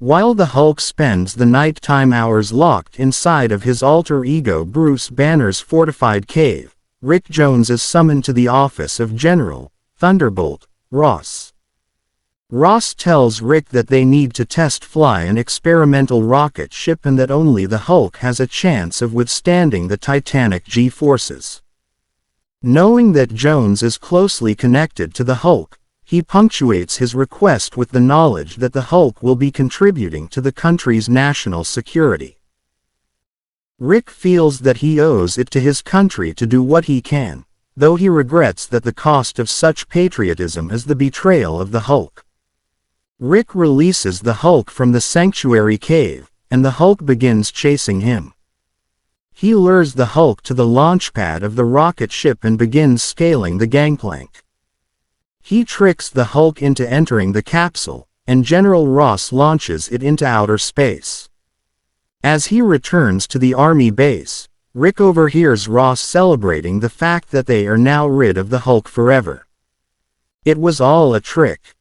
While the Hulk spends the nighttime hours locked inside of his alter ego Bruce Banner's fortified cave, Rick Jones is summoned to the office of General Thunderbolt Ross. Ross tells Rick that they need to fly an experimental rocket ship and that only the Hulk has a chance of withstanding the titanic G-forces. Knowing that Jones is closely connected to the Hulk, he punctuates his request with the knowledge that the Hulk will be contributing to the country's national security. Rick feels that he owes it to his country to do what he can, though he regrets that the cost of such patriotism is the betrayal of the Hulk. Rick releases the Hulk from the sanctuary cave, and the Hulk begins chasing him. He lures the Hulk to the launch pad of the rocket ship and begins scaling the gangplank. He tricks the Hulk into entering the capsule, and General Ross launches it into outer space. As he returns to the army base, Rick overhears Ross celebrating the fact that they are now rid of the Hulk forever. It was all a trick.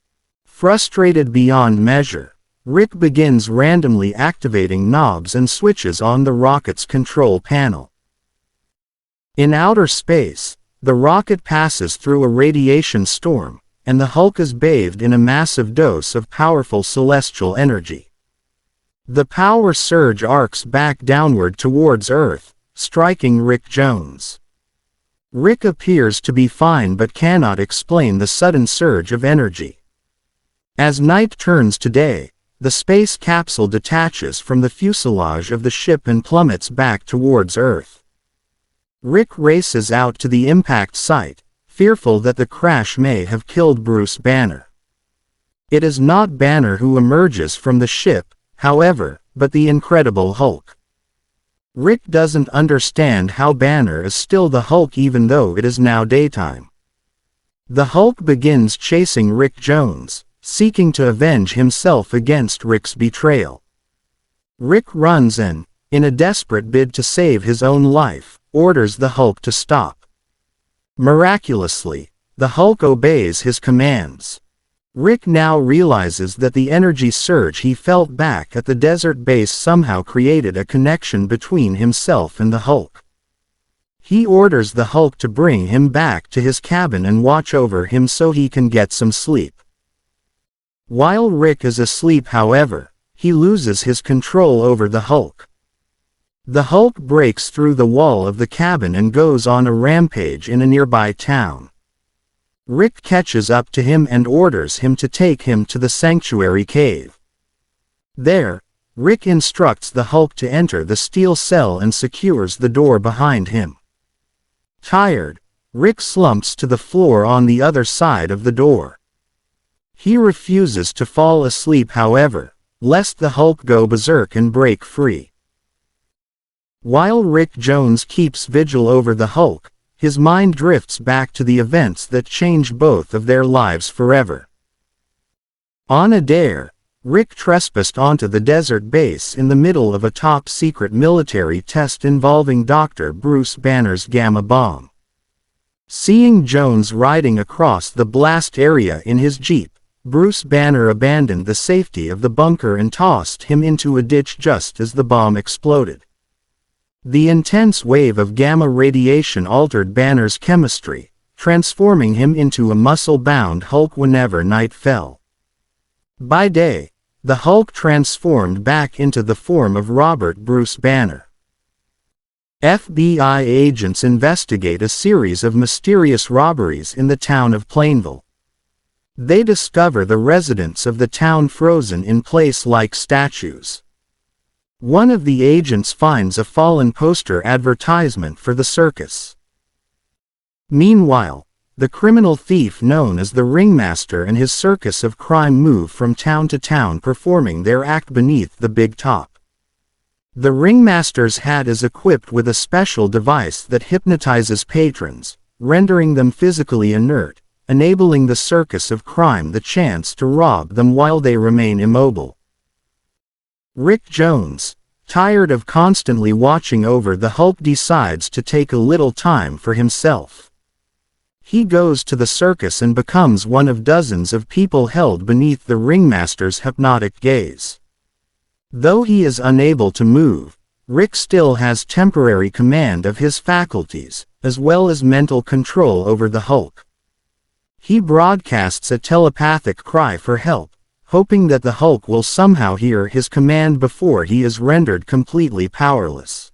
Frustrated beyond measure, Rick begins randomly activating knobs and switches on the rocket's control panel. In outer space, the rocket passes through a radiation storm, and the Hulk is bathed in a massive dose of powerful celestial energy. The power surge arcs back downward towards Earth, striking Rick Jones. Rick appears to be fine but cannot explain the sudden surge of energy. As night turns to day, the space capsule detaches from the fuselage of the ship and plummets back towards Earth. Rick races out to the impact site, fearful that the crash may have killed Bruce Banner. It is not Banner who emerges from the ship, however, but the Incredible Hulk. Rick doesn't understand how Banner is still the Hulk even though it is now daytime. The Hulk begins chasing Rick Jones, seeking to avenge himself against Rick's betrayal. Rick runs and, in a desperate bid to save his own life, orders the Hulk to stop. Miraculously, the Hulk obeys his commands. Rick now realizes that the energy surge he felt back at the desert base somehow created a connection between himself and the Hulk. He orders the Hulk to bring him back to his cabin and watch over him so he can get some sleep. While Rick is asleep, however, he loses his control over the Hulk. The Hulk breaks through the wall of the cabin and goes on a rampage in a nearby town. Rick catches up to him and orders him to take him to the sanctuary cave. There, Rick instructs the Hulk to enter the steel cell and secures the door behind him. Tired, Rick slumps to the floor on the other side of the door. He refuses to fall asleep, however, lest the Hulk go berserk and break free. While Rick Jones keeps vigil over the Hulk, his mind drifts back to the events that changed both of their lives forever. On a dare, Rick trespassed onto the desert base in the middle of a top-secret military test involving Dr. Bruce Banner's gamma bomb. Seeing Jones riding across the blast area in his Jeep, Bruce Banner abandoned the safety of the bunker and tossed him into a ditch just as the bomb exploded. The intense wave of gamma radiation altered Banner's chemistry, transforming him into a muscle-bound Hulk whenever night fell. By day, the Hulk transformed back into the form of Robert Bruce Banner. FBI agents investigate a series of mysterious robberies in the town of Plainville. They discover the residents of the town frozen in place like statues. One of the agents finds a fallen poster advertisement for the circus. Meanwhile, the criminal thief known as the Ringmaster and his Circus of Crime move from town to town performing their act beneath the big top. The Ringmaster's hat is equipped with a special device that hypnotizes patrons, rendering them physically inert, enabling the Circus of Crime the chance to rob them while they remain immobile. Rick Jones, tired of constantly watching over the Hulk, decides to take a little time for himself. He goes to the circus and becomes one of dozens of people held beneath the Ringmaster's hypnotic gaze. Though he is unable to move, Rick still has temporary command of his faculties, as well as mental control over the Hulk. He broadcasts a telepathic cry for help, hoping that the Hulk will somehow hear his command before he is rendered completely powerless.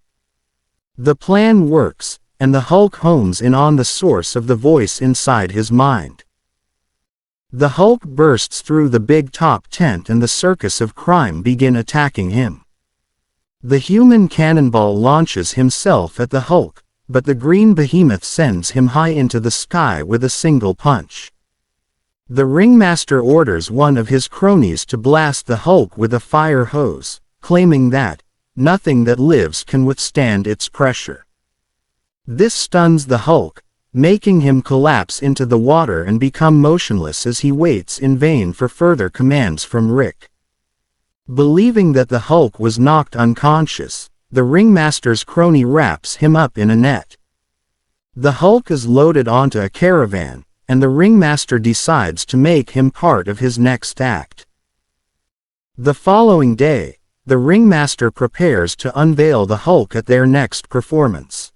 The plan works, and the Hulk hones in on the source of the voice inside his mind. The Hulk bursts through the big top tent and the Circus of Crime begin attacking him. The human cannonball launches himself at the Hulk, but the green behemoth sends him high into the sky with a single punch. The Ringmaster orders one of his cronies to blast the Hulk with a fire hose, claiming that nothing that lives can withstand its pressure. This stuns the Hulk, making him collapse into the water and become motionless as he waits in vain for further commands from Rick. Believing that the Hulk was knocked unconscious, the Ringmaster's crony wraps him up in a net. The Hulk is loaded onto a caravan, and the Ringmaster decides to make him part of his next act. The following day, the Ringmaster prepares to unveil the Hulk at their next performance.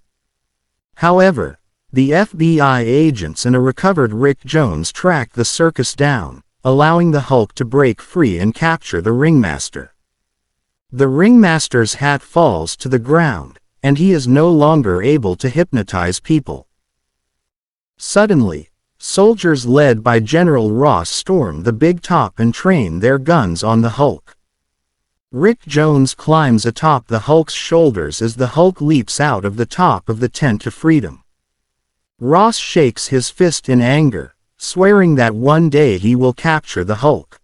However, the FBI agents and a recovered Rick Jones track the circus down, allowing the Hulk to break free and capture the Ringmaster. The Ringmaster's hat falls to the ground, and he is no longer able to hypnotize people. Suddenly, soldiers led by General Ross storm the big top and train their guns on the Hulk. Rick Jones climbs atop the Hulk's shoulders as the Hulk leaps out of the top of the tent to freedom. Ross shakes his fist in anger, swearing that one day he will capture the Hulk.